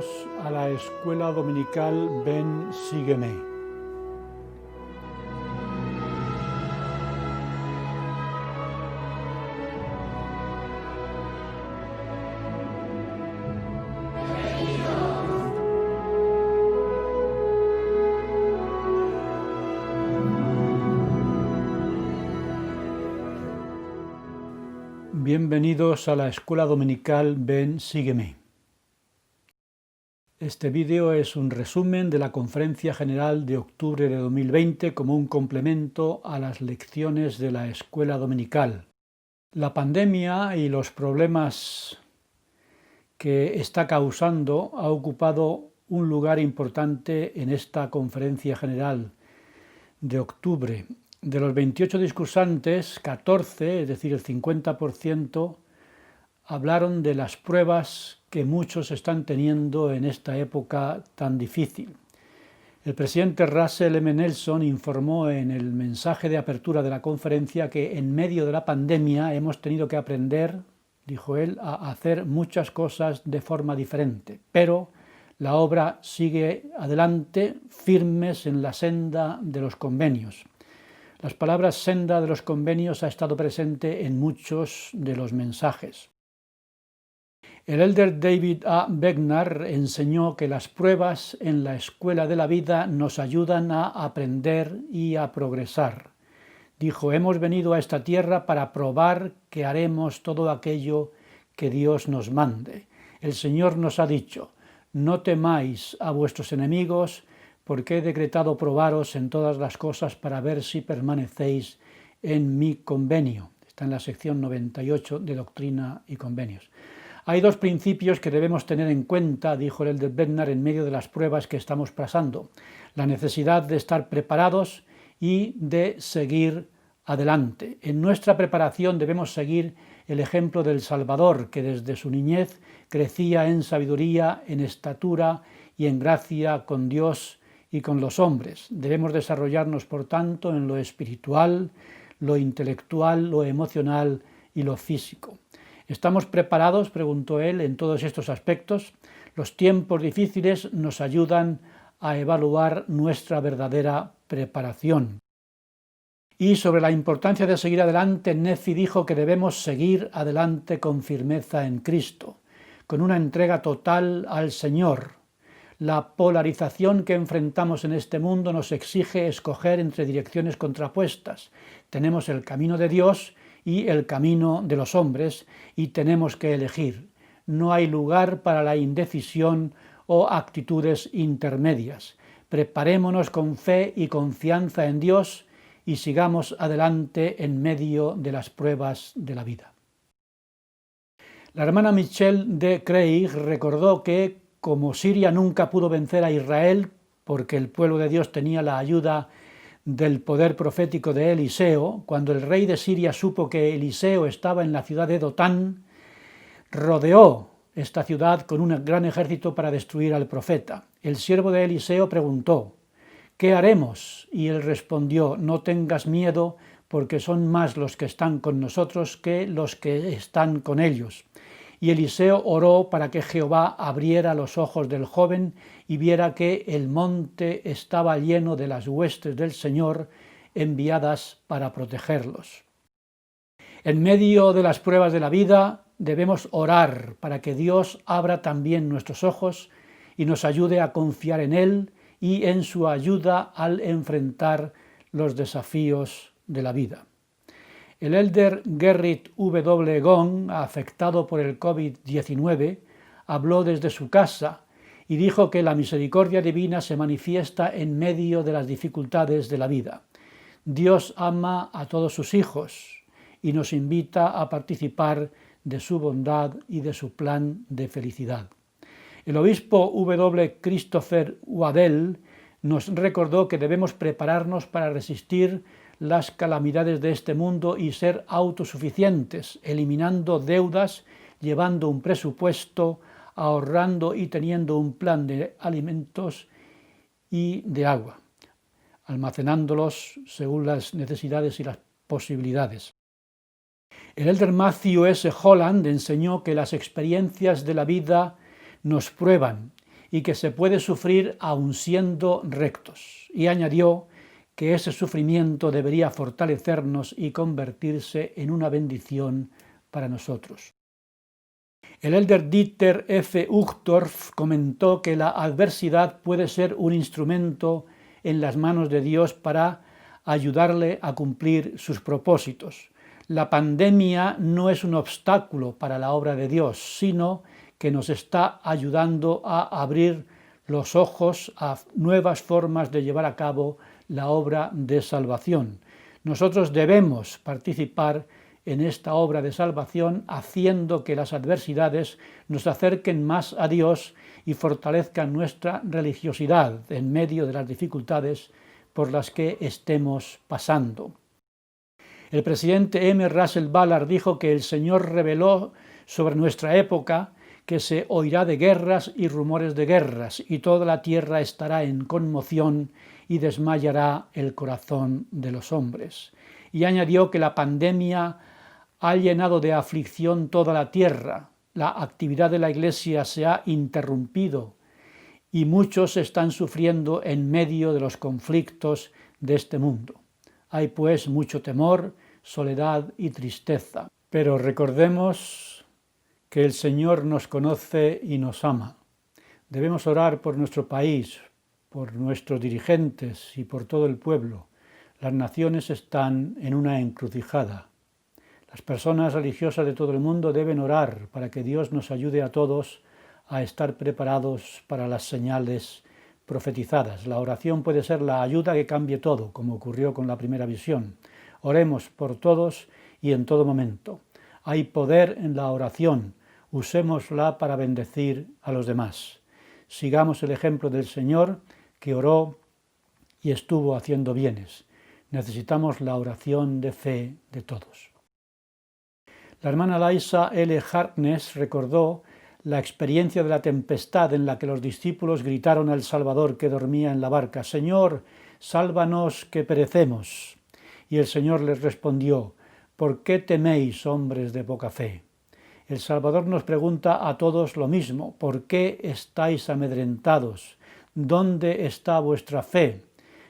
Bienvenidos a la escuela dominical Ven, sígueme. Bienvenidos a la escuela dominical Ven, sígueme. Este vídeo es un resumen de la Conferencia General de octubre de 2020 como un complemento a las lecciones de la escuela dominical. La pandemia y los problemas que está causando ha ocupado un lugar importante en esta Conferencia General de octubre. De los 28 discursantes, 14, es decir, el 50%, hablaron de las pruebas que muchos están teniendo en esta época tan difícil. El presidente Russell M. Nelson informó en el mensaje de apertura de la conferencia que en medio de la pandemia hemos tenido que aprender, dijo él, a hacer muchas cosas de forma diferente, pero la obra sigue adelante, firmes en la senda de los convenios. Las palabras senda de los convenios ha estado presente en muchos de los mensajes. El elder David A. Begnar enseñó que las pruebas en la escuela de la vida nos ayudan a aprender y a progresar. Dijo, hemos venido a esta tierra para probar que haremos todo aquello que Dios nos mande. El Señor nos ha dicho, no temáis a vuestros enemigos, porque he decretado probaros en todas las cosas para ver si permanecéis en mi convenio. Está en la sección 98 de Doctrina y Convenios. Hay dos principios que debemos tener en cuenta, dijo el elder Begnar, en medio de las pruebas que estamos pasando. La necesidad de estar preparados y de seguir adelante. En nuestra preparación debemos seguir el ejemplo del Salvador, que desde su niñez crecía en sabiduría, en estatura y en gracia con Dios y con los hombres. Debemos desarrollarnos, por tanto, en lo espiritual, lo intelectual, lo emocional y lo físico. ¿Estamos preparados?, preguntó él, en todos estos aspectos. Los tiempos difíciles nos ayudan a evaluar nuestra verdadera preparación. Y sobre la importancia de seguir adelante, Nefi dijo que debemos seguir adelante con firmeza en Cristo, con una entrega total al Señor. La polarización que enfrentamos en este mundo nos exige escoger entre direcciones contrapuestas. Tenemos el camino de Dios y el camino de los hombres, y tenemos que elegir. No hay lugar para la indecisión o actitudes intermedias. Preparémonos con fe y confianza en Dios y sigamos adelante en medio de las pruebas de la vida. La hermana Michelle D. Craig recordó que, como Siria nunca pudo vencer a Israel, porque el pueblo de Dios tenía la ayuda del poder profético de Eliseo, cuando el rey de Siria supo que Eliseo estaba en la ciudad de Dotán, rodeó esta ciudad con un gran ejército para destruir al profeta. El siervo de Eliseo preguntó, ¿qué haremos? Y él respondió, no tengas miedo, porque son más los que están con nosotros que los que están con ellos. Y Eliseo oró para que Jehová abriera los ojos del joven y viera que el monte estaba lleno de las huestes del Señor enviadas para protegerlos. En medio de las pruebas de la vida debemos orar para que Dios abra también nuestros ojos y nos ayude a confiar en Él y en su ayuda al enfrentar los desafíos de la vida. El elder Gerrit W. Gong, afectado por el COVID-19, habló desde su casa y dijo que la misericordia divina se manifiesta en medio de las dificultades de la vida. Dios ama a todos sus hijos y nos invita a participar de su bondad y de su plan de felicidad. El obispo W. Christopher Waddell nos recordó que debemos prepararnos para resistir las calamidades de este mundo y ser autosuficientes, eliminando deudas, llevando un presupuesto, ahorrando y teniendo un plan de alimentos y de agua, almacenándolos según las necesidades y las posibilidades. El elder Matthew S. Holland enseñó que las experiencias de la vida nos prueban y que se puede sufrir aun siendo rectos. Y añadió que ese sufrimiento debería fortalecernos y convertirse en una bendición para nosotros. El elder Dieter F. Uchtdorf comentó que la adversidad puede ser un instrumento en las manos de Dios para ayudarle a cumplir sus propósitos. La pandemia no es un obstáculo para la obra de Dios, sino que nos está ayudando a abrir los ojos a nuevas formas de llevar a cabo la obra de salvación. Nosotros debemos participar en esta obra de salvación, haciendo que las adversidades nos acerquen más a Dios y fortalezcan nuestra religiosidad en medio de las dificultades por las que estemos pasando. El presidente M. Russell Ballard dijo que el Señor reveló sobre nuestra época que se oirá de guerras y rumores de guerras, y toda la tierra estará en conmoción y desmayará el corazón de los hombres. Y añadió que la pandemia ha llenado de aflicción toda la tierra, la actividad de la Iglesia se ha interrumpido y muchos están sufriendo en medio de los conflictos de este mundo. Hay pues mucho temor, soledad y tristeza. Pero recordemos que el Señor nos conoce y nos ama. Debemos orar por nuestro país, por nuestros dirigentes y por todo el pueblo. Las naciones están en una encrucijada. Las personas religiosas de todo el mundo deben orar para que Dios nos ayude a todos a estar preparados para las señales profetizadas. La oración puede ser la ayuda que cambie todo, como ocurrió con la primera visión. Oremos por todos y en todo momento. Hay poder en la oración, usémosla para bendecir a los demás. Sigamos el ejemplo del Señor, que oró y estuvo haciendo bienes. Necesitamos la oración de fe de todos. La hermana Liza L. Harkness recordó la experiencia de la tempestad en la que los discípulos gritaron al Salvador que dormía en la barca: «Señor, sálvanos que perecemos». Y el Señor les respondió: «¿Por qué teméis, hombres de poca fe?». El Salvador nos pregunta a todos lo mismo: ¿por qué estáis amedrentados? ¿Dónde está vuestra fe?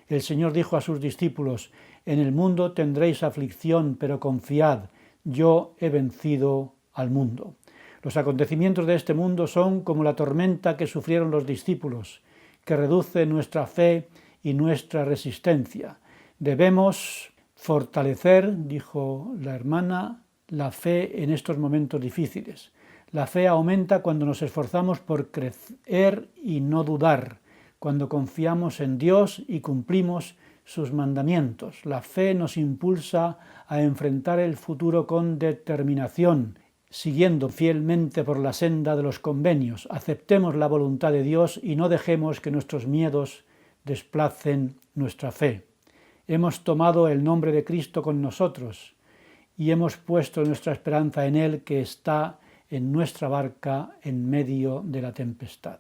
El Señor dijo a sus discípulos: «En el mundo tendréis aflicción, pero confiad, yo he vencido al mundo». Los acontecimientos de este mundo son como la tormenta que sufrieron los discípulos, que reduce nuestra fe y nuestra resistencia. Debemos fortalecer, dijo la hermana, la fe en estos momentos difíciles. La fe aumenta cuando nos esforzamos por creer y no dudar, cuando confiamos en Dios y cumplimos sus mandamientos. La fe nos impulsa a enfrentar el futuro con determinación, siguiendo fielmente por la senda de los convenios. Aceptemos la voluntad de Dios y no dejemos que nuestros miedos desplacen nuestra fe. Hemos tomado el nombre de Cristo con nosotros y hemos puesto nuestra esperanza en Él, que está en nuestra barca en medio de la tempestad.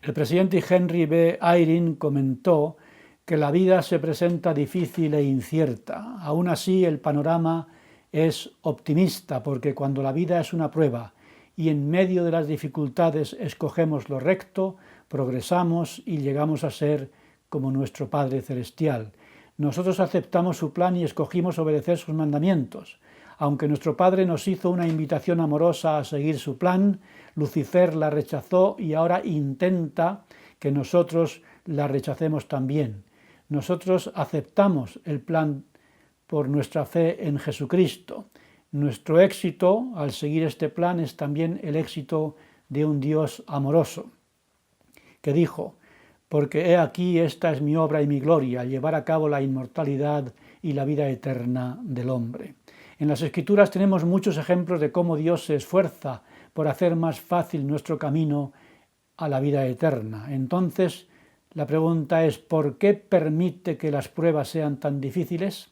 El presidente Henry B. Eyring comentó que la vida se presenta difícil e incierta. Aún así, el panorama es optimista, porque cuando la vida es una prueba y en medio de las dificultades escogemos lo recto, progresamos y llegamos a ser como nuestro Padre Celestial. Nosotros aceptamos su plan y escogimos obedecer sus mandamientos. Aunque nuestro Padre nos hizo una invitación amorosa a seguir su plan, Lucifer la rechazó y ahora intenta que nosotros la rechacemos también. Nosotros aceptamos el plan por nuestra fe en Jesucristo. Nuestro éxito al seguir este plan es también el éxito de un Dios amoroso, que dijo: «Porque he aquí, esta es mi obra y mi gloria, llevar a cabo la inmortalidad y la vida eterna del hombre». En las Escrituras tenemos muchos ejemplos de cómo Dios se esfuerza por hacer más fácil nuestro camino a la vida eterna. Entonces, la pregunta es: ¿por qué permite que las pruebas sean tan difíciles?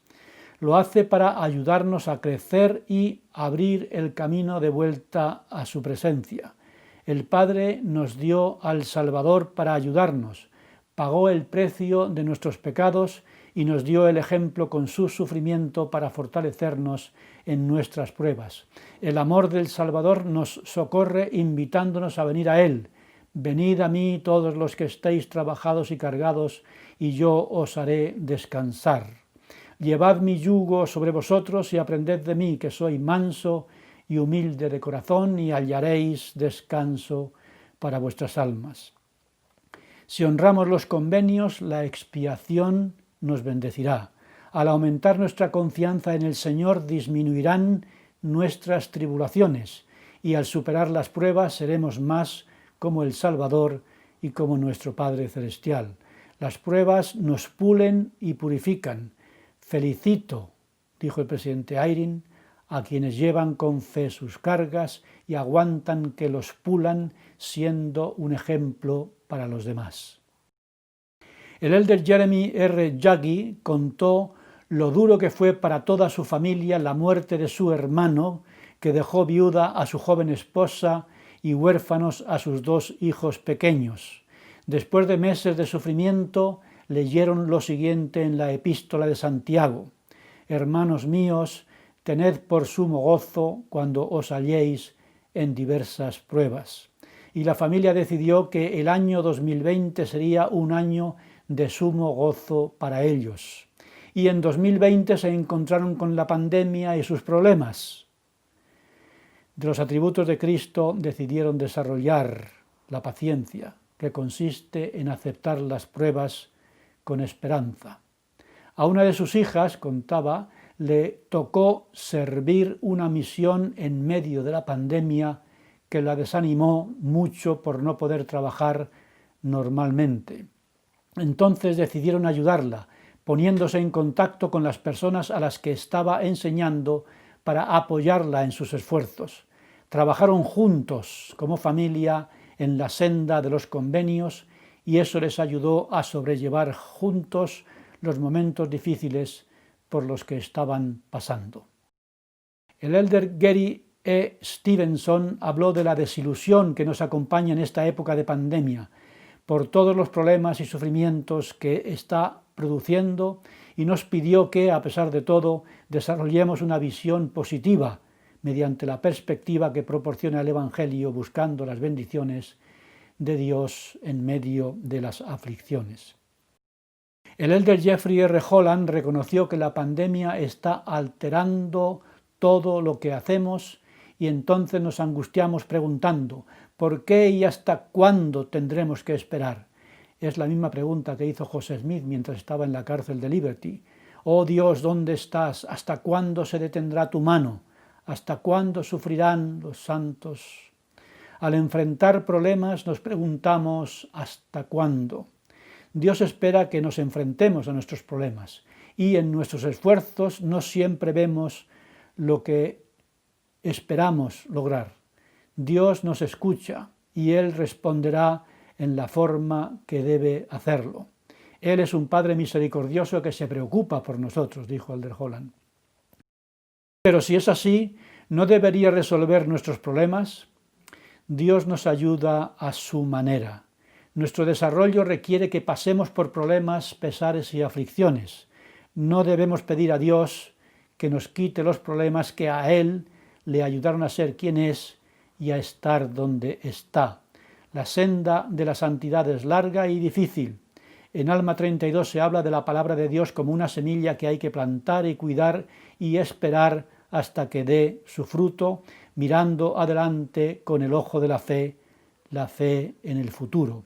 Lo hace para ayudarnos a crecer y abrir el camino de vuelta a su presencia. El Padre nos dio al Salvador para ayudarnos, pagó el precio de nuestros pecados y nos dio el ejemplo con su sufrimiento para fortalecernos en nuestras pruebas. El amor del Salvador nos socorre invitándonos a venir a Él, Venid a mí todos los que estéis trabajados y cargados, y yo os haré descansar. Llevad mi yugo sobre vosotros y aprended de mí, que soy manso y humilde de corazón, y hallaréis descanso para vuestras almas. Si honramos los convenios, la expiación nos bendecirá. Al aumentar nuestra confianza en el Señor, disminuirán nuestras tribulaciones, y al superar las pruebas seremos más como el Salvador y como nuestro Padre Celestial. Las pruebas nos pulen y purifican. Felicito, dijo el presidente Ayrin, a quienes llevan con fe sus cargas y aguantan que los pulan, siendo un ejemplo para los demás. El elder Jeremy R. Jaggi contó lo duro que fue para toda su familia la muerte de su hermano, que dejó viuda a su joven esposa y huérfanos a sus 2 hijos pequeños. Después de meses de sufrimiento, leyeron lo siguiente en la epístola de Santiago: Hermanos míos, tened por sumo gozo cuando os halléis en diversas pruebas. Y la familia decidió que el año 2020 sería un año de sumo gozo para ellos. Y en 2020 se encontraron con la pandemia y sus problemas. De los atributos de Cristo decidieron desarrollar la paciencia, que consiste en aceptar las pruebas con esperanza. A una de sus hijas, contaba, le tocó servir una misión en medio de la pandemia que la desanimó mucho por no poder trabajar normalmente. Entonces decidieron ayudarla, poniéndose en contacto con las personas a las que estaba enseñando para apoyarla en sus esfuerzos. Trabajaron juntos como familia en la senda de los convenios, y eso les ayudó a sobrellevar juntos los momentos difíciles por los que estaban pasando. El elder Gary E. Stevenson habló de la desilusión que nos acompaña en esta época de pandemia, por todos los problemas y sufrimientos que está produciendo, y nos pidió que, a pesar de todo, desarrollemos una visión positiva mediante la perspectiva que proporciona el Evangelio, buscando las bendiciones de Dios en medio de las aflicciones. El elder Jeffrey R. Holland reconoció que la pandemia está alterando todo lo que hacemos, y entonces nos angustiamos preguntando: ¿por qué y hasta cuándo tendremos que esperar? Es la misma pregunta que hizo José Smith mientras estaba en la cárcel de Liberty. Oh Dios, ¿dónde estás? ¿Hasta cuándo se detendrá tu mano? ¿Hasta cuándo sufrirán los santos? Al enfrentar problemas nos preguntamos: ¿hasta cuándo? Dios espera que nos enfrentemos a nuestros problemas, y en nuestros esfuerzos no siempre vemos lo que esperamos lograr. Dios nos escucha y Él responderá en la forma que debe hacerlo. Él es un Padre misericordioso que se preocupa por nosotros, dijo elder Holland. Pero si es así, ¿no debería resolver nuestros problemas? Dios nos ayuda a su manera. Nuestro desarrollo requiere que pasemos por problemas, pesares y aflicciones. No debemos pedir a Dios que nos quite los problemas que a Él le ayudaron a ser quien es y a estar donde está. La senda de la santidad es larga y difícil. En Alma 32 se habla de la palabra de Dios como una semilla que hay que plantar y cuidar y esperar hasta que dé su fruto, mirando adelante con el ojo de la fe en el futuro.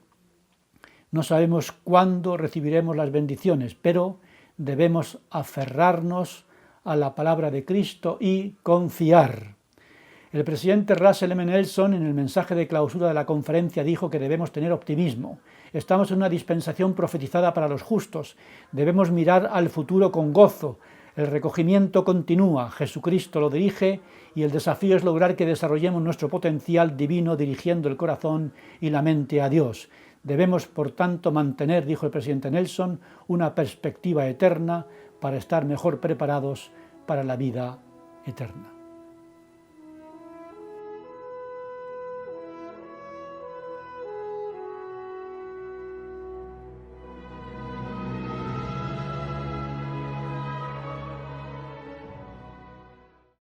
No sabemos cuándo recibiremos las bendiciones, pero debemos aferrarnos a la palabra de Cristo y confiar. El presidente Russell M. Nelson, en el mensaje de clausura de la conferencia, dijo que debemos tener optimismo. Estamos en una dispensación profetizada para los justos. Debemos mirar al futuro con gozo. El recogimiento continúa, Jesucristo lo dirige, y el desafío es lograr que desarrollemos nuestro potencial divino dirigiendo el corazón y la mente a Dios. Debemos, por tanto, mantener, dijo el presidente Nelson, una perspectiva eterna para estar mejor preparados para la vida eterna.